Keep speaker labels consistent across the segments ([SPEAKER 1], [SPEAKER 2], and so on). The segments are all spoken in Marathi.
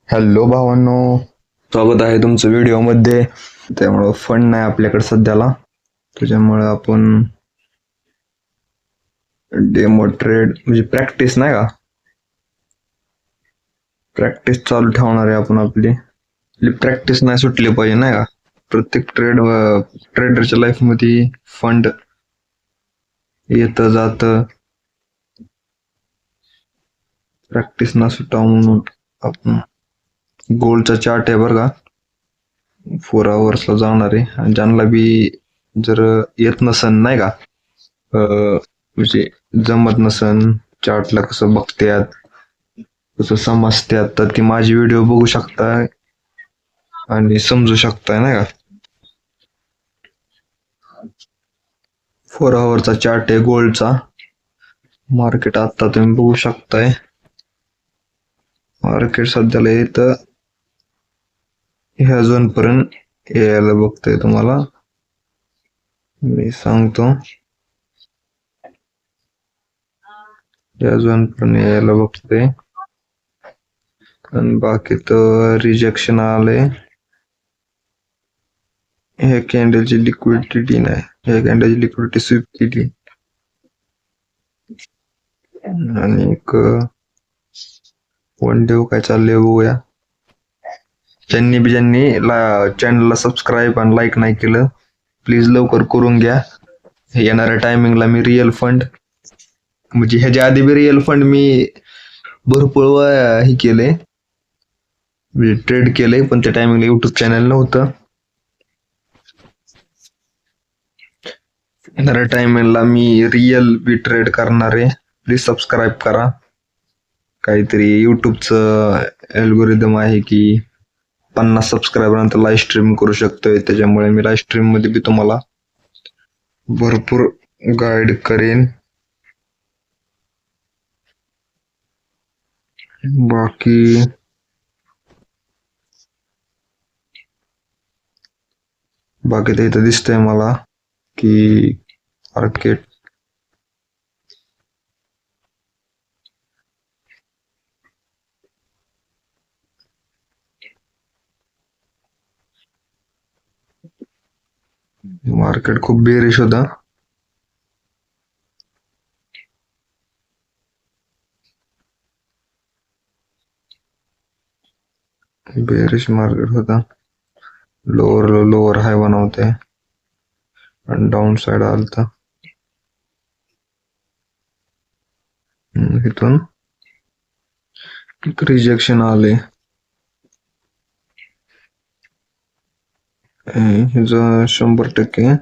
[SPEAKER 1] हॅलो भावांनो, स्वागत आहे तुमचं व्हिडिओमध्ये. त्यामुळं फंड नाही आपल्याकडे सध्याला, त्याच्यामुळे आपण डेमो ट्रेड म्हणजे प्रॅक्टिस नाही का, प्रॅक्टिस चालू ठेवणार आहे आपण. आपली प्रॅक्टिस नाही सुटली पाहिजे नाही का. प्रत्येक ट्रेडरच्या लाईफ मध्ये फंड येतं जातं, प्रॅक्टिस न सुटावं म्हणून आपण गोल्डचा चार्ट आहे बरं का, 4 hours ला जाणार आहे. आणि ज्यांना बी जर येत नसन नाही का, म्हणजे जमत नसन चार्टला कसं बघत्यात कसं समजत्यात, तर ती माझी व्हिडिओ बघू शकताय आणि समजू शकताय नाही का. 4 hourचा चार्ट आहे गोल्डचा. मार्केट आता तुम्ही बघू शकताय, मार्केट सध्याला इथं ह्या झोन पर्यंत यायला बघतोय. तुम्हाला मी सांगतो, या झोन पर्यंत यायला बघतोय आणि बाकी तर रिजेक्शन आलंय. ह्या कॅन्डलची लिक्विडिटी नाही, ह्या कॅन्डलची लिक्विडिटी स्वीप केली आणि एक वन डे काय चाललंय बघूया. ज्यांनी चॅनलला सबस्क्राईब आणि लाईक नाही केलं, प्लीज लवकर करून घ्या. येणाऱ्या टायमिंगला मी रिअल फंड, म्हणजे ह्याच्या आधी बी रिअल फंड मी भरपूर हे केले, म्हणजे ट्रेड केले, पण त्या टायमिंगला युट्यूब चॅनल नव्हतं. येणाऱ्या टायमिंगला मी रिअल बी ट्रेड करणार आहे. प्लीज सबस्क्राईब करा. काहीतरी युट्यूबचं अल्गोरिदम आहे की 50 सबस्क्रायबर नंतर लाईव्ह स्ट्रीम करू शकतोय, त्याच्यामुळे मी लाईव्ह स्ट्रीम मध्ये बी तुम्हाला भरपूर गाईड करेन. बाकी तर इथं दिसतंय मला की मार्केट खूप बेरिश होता. बेरिश मार्केट होता, लोअर हाय बनवते आणि डाऊन साइड आलता. इथून रिजेक्शन आले. ह्याचं 100%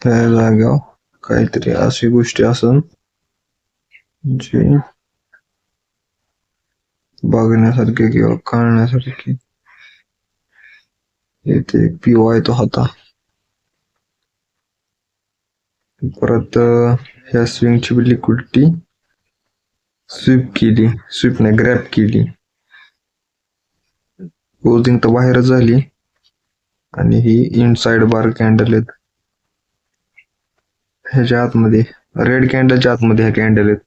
[SPEAKER 1] त्या जागेवर काहीतरी अशी गोष्टी असन जी बघण्यासारखी किंवा कळण्यासारखी. इथे एक पीओ आहे तो होता. परत ह्या स्विंगची लिक्विडिटी स्वीप नाही ग्रॅब केली. क्लोजिंग तर बाहेरच झाली आणि ही इनसाइड बार कॅन्डल आहेत. ह्याच्या आतमध्ये रेड कॅन्डलच्या आतमध्ये ह्या कॅन्डल आहेत.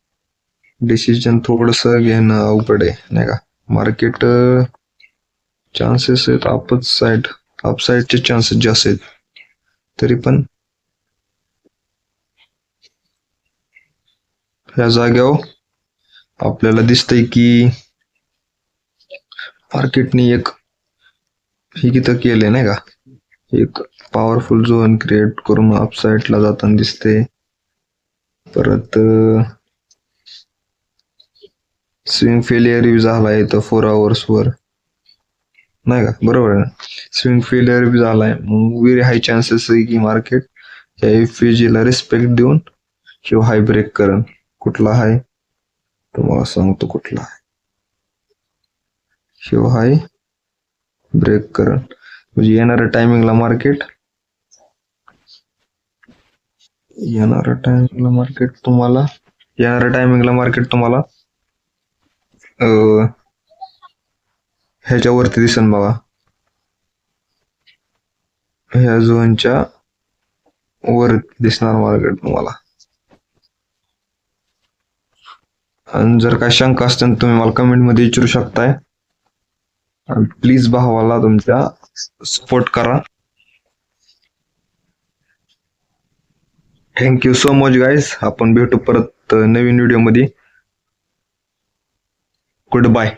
[SPEAKER 1] डिसिजन थोडस घेणं अवघड आहे नाही का. मार्केट चान्सेस आहेत अपसाइडचे चान्सेस जास्त आहेत, तरी पण ह्या जाग्यावर आपल्याला दिसतंय की मार्केटने एक ही किती केले नाही का, एक पॉवरफुल झोन क्रिएट करून अपसाइडला जाताना दिसते. परत स्विंग फेलियर झालाय तर 4 hours वर नाही का, बरोबर आहे ना. स्विंग फेलियर बी झालाय, मग व्हेरी हाय चान्सेस आहे की मार्केट या एफईजीला रिस्पेक्ट देऊन किंवा हाय ब्रेक करण. कुठला हाय तुम्हाला सांगतो, कुठला हाय शिव हाय ब्रेक करण, म्हणजे येणाऱ्या टायमिंगला मार्केट तुम्हाला ह्याच्यावरती दिसन बघा, ह्या झोनच्या वर दिसणार मार्केट तुम्हाला. आणि जर काय शंका असतील तुम्ही मला कमेंट मध्ये विचारू शकताय. प्लीज भावाला तुमच्या सपोर्ट करा. Thank you so much guys. आपण भेटू परत नवीन व्हिडिओ मध्ये. Good bye.